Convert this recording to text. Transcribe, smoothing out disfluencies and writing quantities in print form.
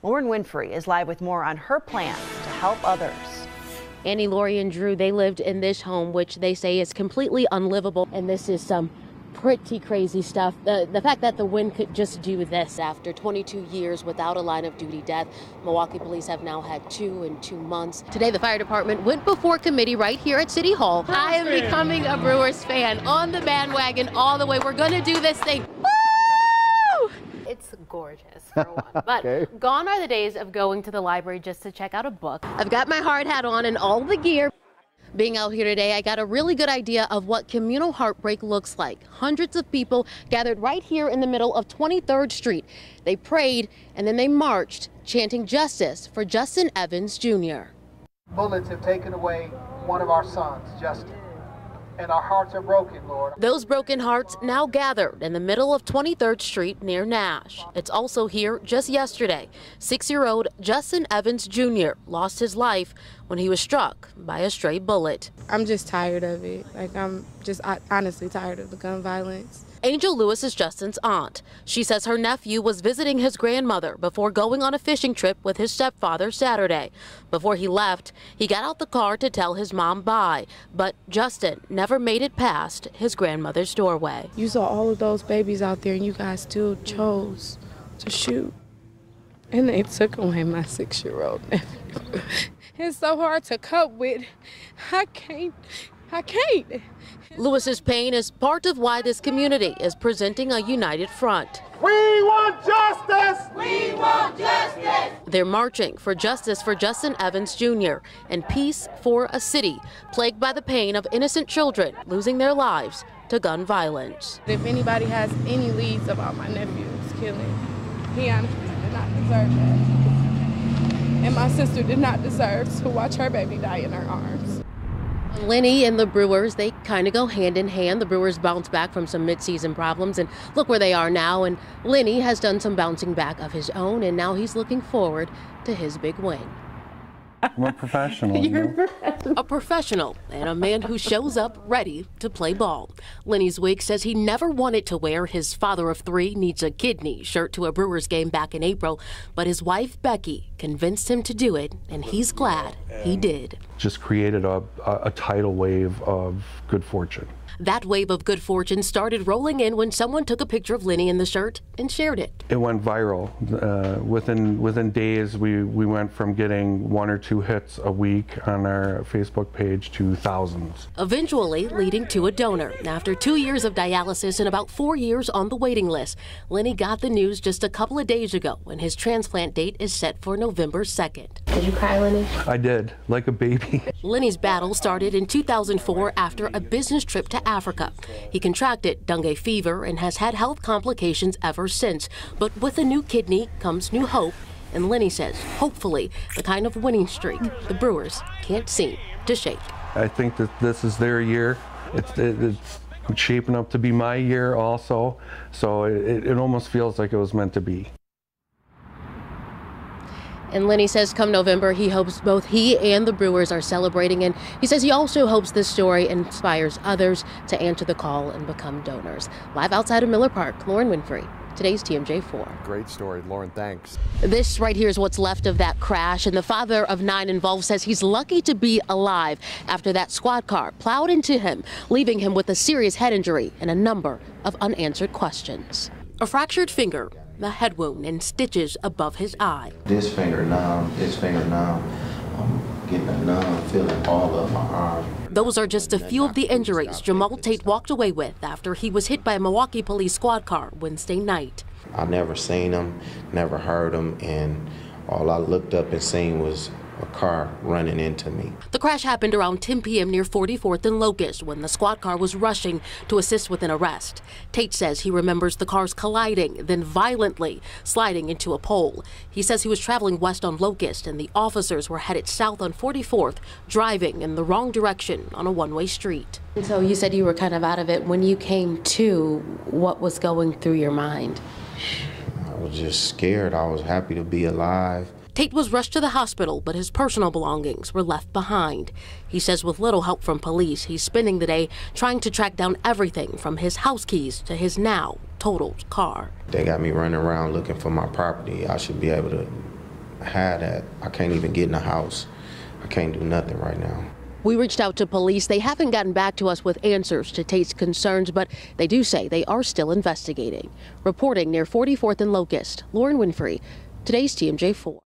Lauren Winfrey is live with more on her plan to help others. Annie, Lori, and Drew, they lived in this home, which they say is completely unlivable. And this is some pretty crazy stuff. The fact that the wind could just do this after 22 years without a line of duty death. Milwaukee police have now had 2 in 2 months. Today, the fire department went before committee right here at City Hall. I am becoming a Brewers fan on the bandwagon all the way. We're going to do this thing. Woo! It's gorgeous, for one. But Gone are the days of going to the library just to check out a book. I've got my hard hat on and all the gear. Being out here today, I got a really good idea of what communal heartbreak looks like. Hundreds of people gathered right here in the middle of 23rd Street. They prayed and then they marched, chanting justice for Justin Evans Jr. Bullets have taken away one of our sons, Justin. And our hearts are broken, Lord. Those broken hearts now gathered in the middle of 23rd Street near Nash. It's also here just yesterday. 6-year-old Justin Evans Jr. lost his life when he was struck by a stray bullet. I'm just tired of it. I'm just honestly tired of the gun violence. Angel Lewis is Justin's aunt. She says her nephew was visiting his grandmother before going on a fishing trip with his stepfather Saturday. Before he left, he got out the car to tell his mom bye, but Justin never made it past his grandmother's doorway. You saw all of those babies out there and you guys still chose to shoot. And they took away my 6-year-old nephew. It's so hard to cope with. I can't. Lewis's pain is part of why this community is presenting a united front. We want justice! We want justice! They're marching for justice for Justin Evans Jr. and peace for a city plagued by the pain of innocent children losing their lives to gun violence. If anybody has any leads about my nephew's killing, he honestly did not deserve that. And my sister did not deserve to watch her baby die in her arms. Lenny and the Brewers, they kind of go hand in hand. The Brewers bounced back from some midseason problems, and look where they are now. And Lenny has done some bouncing back of his own, and now he's looking forward to his big win. I'm a professional. A professional and a man who shows up ready to play ball. Lenny Zwick says he never wanted to wear his father of 3 needs a kidney shirt to a Brewers game back in April, but his wife Becky convinced him to do it, and he's glad he did. Just created a tidal wave of good fortune. That wave of good fortune started rolling in when someone took a picture of Lenny in the shirt and shared it. It went viral. Within days, we went from getting 1 or 2 hits a week on our Facebook page to thousands. Eventually leading to a donor. After 2 years of dialysis and about 4 years on the waiting list, Lenny got the news just a couple of days ago when his transplant date is set for November 2nd. Did you cry, Lenny? I did, like a baby. Lenny's battle started in 2004 after a business trip to Africa. He contracted dengue fever and has had health complications ever since. But with a new kidney comes new hope, and Lenny says, hopefully, the kind of winning streak the Brewers can't seem to shake. I think that this is their year. It's shaping up to be my year also, so it almost feels like it was meant to be. And Lenny says come November, he hopes both he and the Brewers are celebrating. And he says he also hopes this story inspires others to answer the call and become donors. Live outside of Miller Park, Lauren Winfrey, today's TMJ4. Great story, Lauren, thanks. This right here is what's left of that crash. And the father of 9 involved says he's lucky to be alive after that squad car plowed into him, leaving him with a serious head injury and a number of unanswered questions. A fractured finger, a head wound, and stitches above his eye. This finger numb, I'm getting a numb feeling all of my arm. Those are just a few of the injuries Jamal Tate walked away with after he was hit by a Milwaukee police squad car Wednesday night. I never seen him, never heard him, and all I looked up and seen was a car running into me. The crash happened around 10 p.m. near 44th and Locust when the squad car was rushing to assist with an arrest. Tate says he remembers the cars colliding, then violently sliding into a pole. He says he was traveling west on Locust and the officers were headed south on 44th, driving in the wrong direction on a one-way street. So you said you were kind of out of it. When you came to, what was going through your mind? I was just scared. I was happy to be alive. Tate was rushed to the hospital, but his personal belongings were left behind. He says with little help from police, he's spending the day trying to track down everything from his house keys to his now totaled car. They got me running around looking for my property. I should be able to had that. I can't even get in the house. I can't do nothing right now. We reached out to police. They haven't gotten back to us with answers to Tate's concerns, but they do say they are still investigating. Reporting near 44th and Locust, Lauren Winfrey, today's TMJ4.